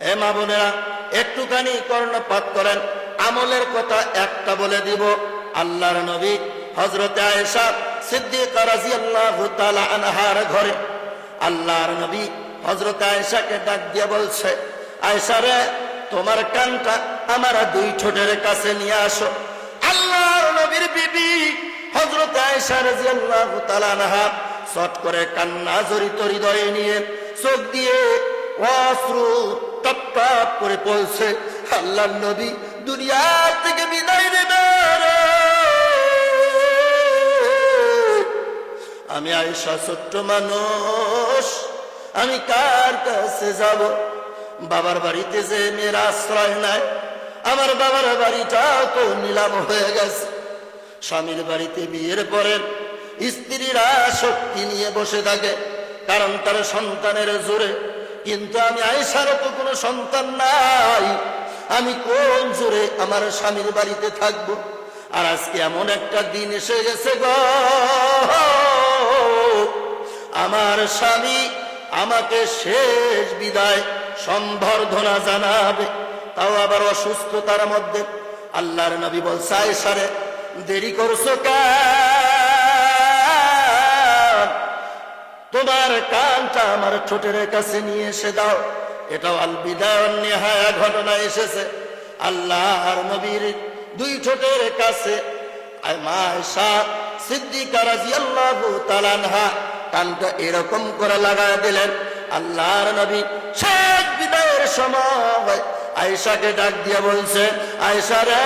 এ মা বোনেরা, একটুখানি কর্ণপাত করেন। আমলের কথা একটা বলে দিব। আল্লাহর নবী হযরত আয়েশা সিদ্দিকা রাদিয়াল্লাহু তাআলা আনহার ঘরে আল্লাহর নবী হযরত আয়েশাকে ডাক দিয়ে বলছে, আয়েশা রে, তোমার কানটা আমার দুই ঠোঁটের কাছে নিয়ে আসো। আল্লাহর নবীর বিবি হযরত আয়েশা রাদিয়াল্লাহু তাআলা আনহা চট করে কান্না জড়িত হৃদয়ে নিয়ে চোখ দিয়ে অশ্রু টপ টপ করে পড়ছে। আল্লাহর নবী দুনিয়া থেকে বিদায় নেবেন। আমি আয়েশা ছোট্ট মানুষ, আমি কার কাছে যাব? বাবার বাড়িতে যে মেয়ের আশ্রয় নাই, আমার বাবার বাড়িটা তো নিলাম হয়ে গেছে। স্বামীর বাড়িতে বিয়ের পরে স্ত্রীরা শক্তি নিয়ে বসে থাকে, কারণ তার সন্তানের জোরে। কিন্তু আমি আয়েশার তো কোনো সন্তান নাই, আমি কোন জোরে আমার স্বামীর বাড়িতে থাকবো? আর আজকে এমন একটা দিন এসে গেছে গো, আমার স্বামী আমাকে শেষ বিদায় সম্বর্ধনা জানাবে, তাও আবার অসুস্থতার মধ্যে। আল্লাহর নবী বলছে, আয়েশা রে, দেরি করছো কেন? তোমার কানটা আমার ঠোঁটের কাছে নিয়ে এসে দাও। এটাও আল বিদায় ওয়ান নিহায়া ঘটনা এসেছে। আল্লাহর নবীর দুই ঠোঁটের কাছে মা আয়েশা সিদ্দিকা রাদিয়াল্লাহু তাআলা আনহা কানটা এরকম করে লাগায় দিলেন। আল্লাহর নবী শেষ বিদায়ের সময় আয়েশাকে ডাক দিয়ে বলছে, আয়েশা রে,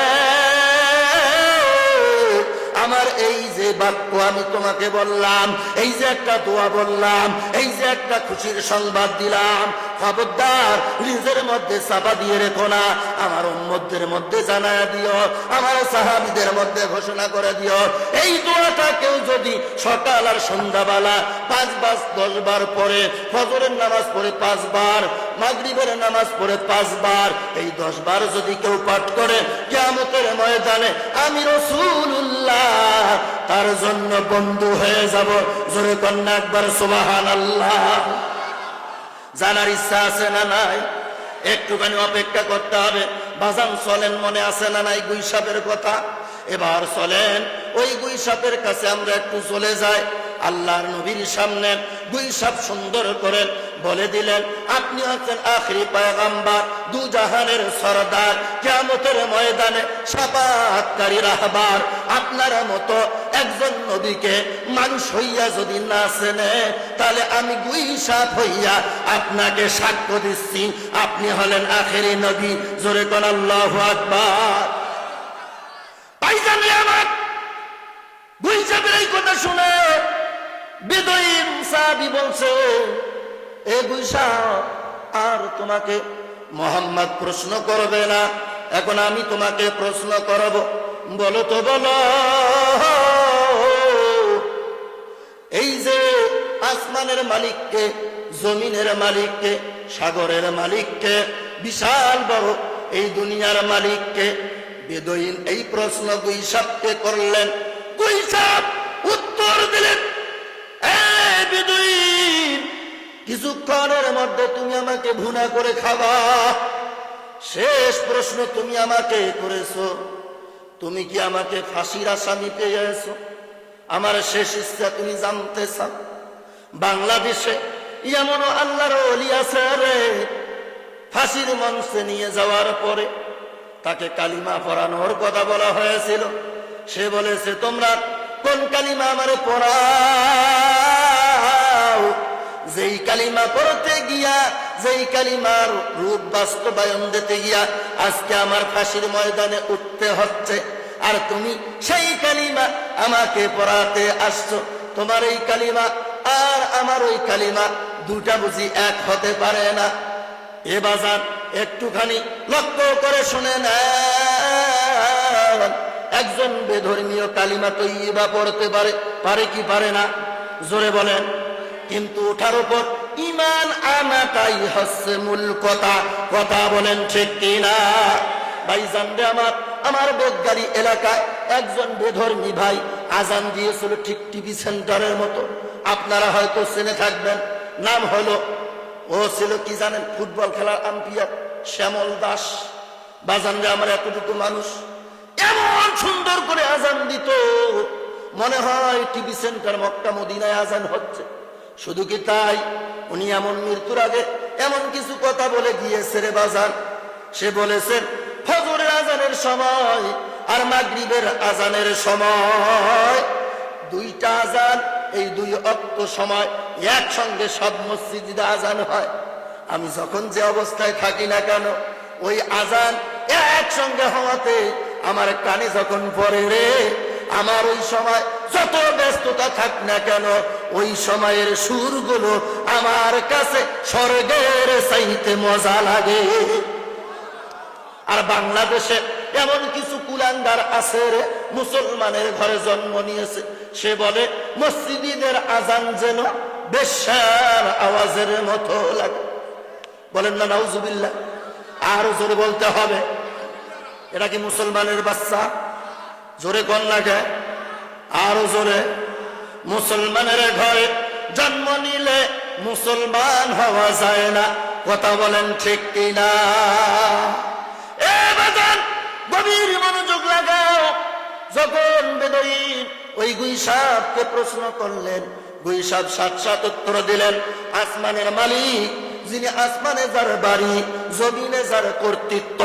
আমার এই যে বাক্য আমি তোমাকে বললাম, এই যে একটা দোয়া বললাম, এই যে একটা খুশির সংবাদ দিলাম, খবরদার নিজের মধ্যে চাপা দিয়ে রেখো না, আমার উম্মতদের মধ্যে জানায়া দিও, আমার সাহাবীদের মধ্যে ঘোষণা করে দিও। এই দোয়াটা কেউ যদি সকাল আর সন্ধ্যাবেলা 5 বার 10 বার পড়ে, ফজরের নামাজ পড়ে 5 বার, মাগরিবের নামাজ পড়ে 5 বার, এই 10 বার যদি কেউ পাঠ করে, কিয়ামতের ময়দানে আমি রাসূলুল্লাহ তার জন্য বন্ধু হয়ে যাব। জোরে কন্যা একবার সুবহানাল্লাহ। জানার ইচ্ছা আছে না নাই? একটুখানি অপেক্ষা করতে হবে। বাজান চলেন, মনে আছে না নাই গুইসাপের কথা? এবার চলেন ওই গুইসাপের কাছে আমরা একটু চলে যাই। আল্লাহর নবীর সামনে গুইসাপ সুন্দর করে বলে দিলেন, আপনি হচ্ছেন আখরি পয়গম্বর, দু জাহানের সরদার, কিয়ামতের ময়দানে শাফাআতকারী রাহবার। আপনার মতো একজন নবীকে মানুষ হইয়া যদি না চেনে, তাহলে আমি গুইসাপ হইয়া আপনাকে সাক্ষ্য দিচ্ছি, আপনি হলেন আখেরি নবী। জোরে কোন আল্লাহু আকবার। ভাইজানে আমার, গুইসাপের এই কথা শুনে বেদুইন সাহাবী বলছে, এ গুইসাপ, আর তোমাকে মুহাম্মদ প্রশ্ন করবে না, এখন আমি তোমাকে প্রশ্ন করব। বলো তো, বলো, এই যে আসমানের মালিককে, জমিনের মালিককে, সাগরের মালিককে, বিশাল বড় এই দুনিয়ার মালিককে, বেদুইন এই প্রশ্ন গুইসাপকে করলেন। গুইসাপ উত্তর দিলেন, এ বেদুইন, কিছুক্ষণের মধ্যে তুমি আমাকে ভুনা করে খাবা। শেষ প্রশ্ন তুমি আমাকে করেছো, তুমি কি আমাকে ফাঁসির আসামি পেয়েছো? আমার শেষ ইচ্ছা তুমি জানতে চাও? বাংলাদেশে এমন আল্লাহর ওলি আছে রে, ফাঁসির মঞ্চে নিয়ে যাওয়ার পরে তাকে কালিমা পড়ানোর কথা বলা হয়েছিল। সে বলেছে, তোমরা কোন কালিমা আমারে পড়াও, যেই কালিমা পড়তে গিয়া, যেই কালিমার রূপ বাস্তবায়ন দিতে গিয়া আজকে আমার ফাঁসির ময়দানে উঠতে হচ্ছে, আর তুমি সেই কালিমা আমাকে পড়াতে আসছো। তোমার এই কালিমা আর আমার ওই কালিমা দুটা বুঝি এক হতে পারে না। এ বাজার একটুখানি লক্ষ্য করে শুনে নেন, একজন বেধর্মীয় কালিমা তৈয়বা পড়তে পারে কি পারে না? জোরে বলেন। কিন্তু ওঠার উপর ঈমান আনাটাই হচ্ছে মূল কথা। কথা বলেন ঠিক কিনা? ভাইজান রে আমার, আমার বেদগাড়ি এলাকায় একজন বেধর্মী ভাই আজান দিয়েছিল, ঠিক টিভি সেন্টারের মতো, আপনারা হয়তো চেনে থাকবেন। নাম হলো, ও ছিল কি জানেন, ফুটবল খেলার আম্পায়ার। শ্যামল দাস বাজান রে, আমার এতটুকু মানুষ এমন সুন্দর করে আজান দিত, মনে হয় টিভি সেন্টার মক্কা মদিনায় আজান হচ্ছে। শুধু কি তাই, উনি এমন মৃত্যুর আগে এমন কিছু কথা বলে গিয়েছে রে বাজান। সে বলেছেন ফজরের আজানের সময় আর মাগরিবের আজানের সময়, দুইটা আজান, এই দুই ওয়াক্ত সময় একসঙ্গে সব মসজিদে আজান হয়। আমি যখন যে অবস্থায় থাকি না কেন, ওই আজান একসঙ্গে হওয়াতে আমার কানে যখন পড়ে রে, আমার ওই সময় যত ব্যস্ততা থাক না কেন, ওই সময়ের সুরগুলো আমার কাছে স্বর্গের চাইতে মজা লাগে। আর বাংলাদেশে এমন কিছু কুলাঙ্গার আছে রে, মুসলমানের ঘরে জন্ম নিয়েছে, সে বলে মসজিদের আজান যেন বেশ্যার আওয়াজের মতো লাগে। বলেন না নাউজুবিল্লাহ? আরো জোরে বলতে হবে। এটা কি মুসলমানের বাচ্চা? জোরে কোন লাগে, আরো জোরে। মুসলমানের ঘরে জন্ম নিলে মুসলমান হওয়া যায় না, কথা বলেন ঠিক কিনা? এ বাজান, গভীর মনোযোগ লাগাও। যখন বেদুইন ওই গুইসাবকে প্রশ্ন করলেন, গুইসাব সাত উত্তর দিলেন, আসমানের মালিক, যিনি আসমানে যার বাড়ি, জমিনে যার কর্তৃত্ব,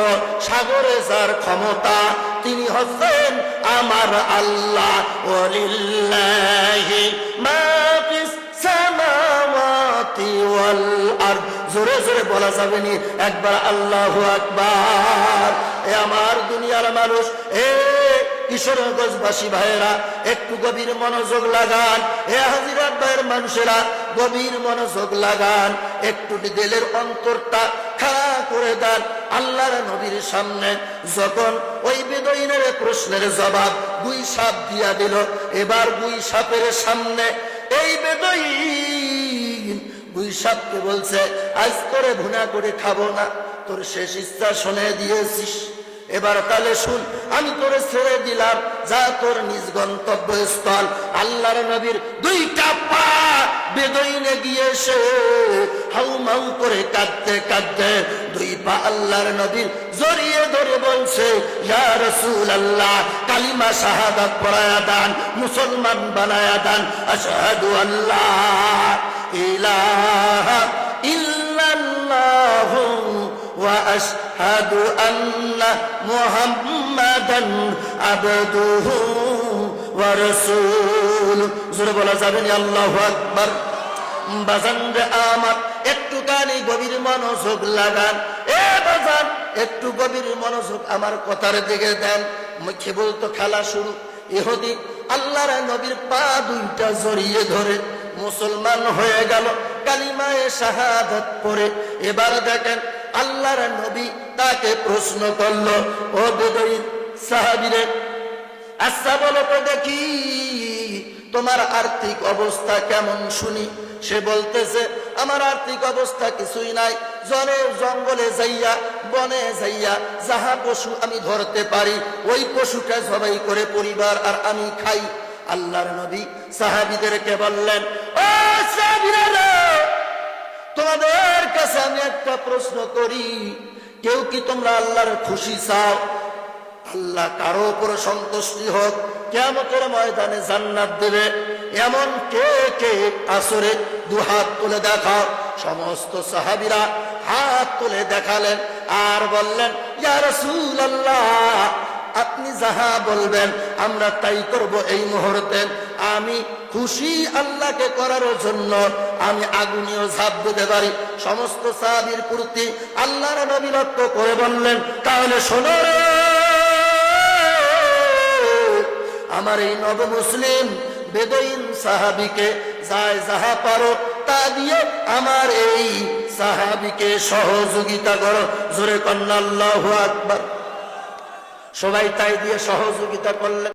সাগরে যার ক্ষমতা, তিনি হচ্ছেন আমার আল্লাহ। ওয়ালিল্লাহি মা ফিস সামাওয়াতি ওয়াল আরদ। জোরে জোরে বলা যাবে নি একবার আল্লাহু আকবার? এ আমার দুনিয়ার মানুষ, এ কিশোরগঞ্জবাসী ভাইয়েরা, একটু গভীর মনোযোগ লাগান। এ হাজিরাবাদ ভাইয়ের মানুষেরা, গভীর মনোযোগ লাগান, একটু দিলের অন্তরটা খাড়া করে দেন। আল্লাহর নবীর সামনে যখন ওই বেদুইনের প্রশ্নের জবাব গুইসাপ দিয়া দিল, এবার গুইসাপের সামনে এই বেদুইন গুইসাপকে বলছে, আজ করে ভুনা করে খাবো না, তোর শেষ ইচ্ছা শুনে দিয়েছিস, এবার তাহলে শুন, আমি তোরে ছেড়ে দিলাম, যা তোর নিজ গন্তব্যস্থল। আল্লাহর নবীর দুইটা পা বেদুইনে গিয়ে সে হাউ মাউ করে কাঁদতে কাঁদতে দুই পা আল্লাহর নবীর জড়িয়ে ধরে বলছে, ইয়া রাসূলুল্লাহ, কালিমা শাহাদাত পড়ায়া দান, মুসলমান বানায়া দান। আশহাদু আল্লাহ ইলাহা ইল্লাল্লাহু ওয়া আশহাদু আন্না মুহাম্মাদান আবদুহু ওয়া রাসূলুহু। জোরে বলা যাবে না আল্লাহু আকবার? বাজান রে আমার, একটুখানি গভীর মনোযোগ লাগান। এ বাজান, একটু গভীর মনোযোগ আমার কথার দিকে দেন। মুখে বলতো খেলা শুরু। ইহুদি আল্লাহর নবীর পা দুইটা জড়িয়ে ধরে মুসলমান হয়ে গেল, কালিমায়ে শাহাদাত পড়ে। এবার দেখেন আল্লাহর নবী তাকে প্রশ্ন করলো, ও বেদুইন সাহাবীরে, আচ্ছা বলো তো দেখি তোমার আর্থিক অবস্থা কেমন শুনি। সে বলতেছে, আমার আর্থিক অবস্থা কিছুই নাই, জঙ্গলে যাইয়া বনে যাইয়া যাহা পশু আমি ধরতে পারি, ওই পশুটা জবাই করে পরিবার আর আমি খাই। আল্লাহর নবী সাহাবীদেরকে বললেন, ও সাহাবীরা, তোমাদের কাছে আমি একটা প্রশ্ন করি, কেউ কি তোমরা আল্লাহর খুশি চাও? আল্লাহ কারো উপর সন্তুষ্টি হোক, কিয়ামতের ময়দানে জান্নাত দেবে, এমন কে কে আসরে দুহাত তুলে দেখাও। সমস্ত সাহাবীরা হাত তুলে দেখালেন আর বললেন, ইয়া রাসূলুল্লাহ, আপনি যাহা বলবেন আমরা তাই করব। এই মুহূর্তে আমি খুশি আল্লাহকে করার জন্য আমি আগুনেও ঝাঁপ দিতে পারি। সমস্ত সাহাবীর প্রতি আল্লাহর নবী লক্ষ্য করে বললেন, তাহলে শোনো রে, আমার এই নব মুসলিম বেদুইন সাহাবীকে যাহা পারো তা দিয়ে আমার এই সাহাবীকে সহযোগিতা করো। জোরে কন্না আল্লাহু আকবার। সবাই তাই দিয়ে সহযোগিতা করলেন।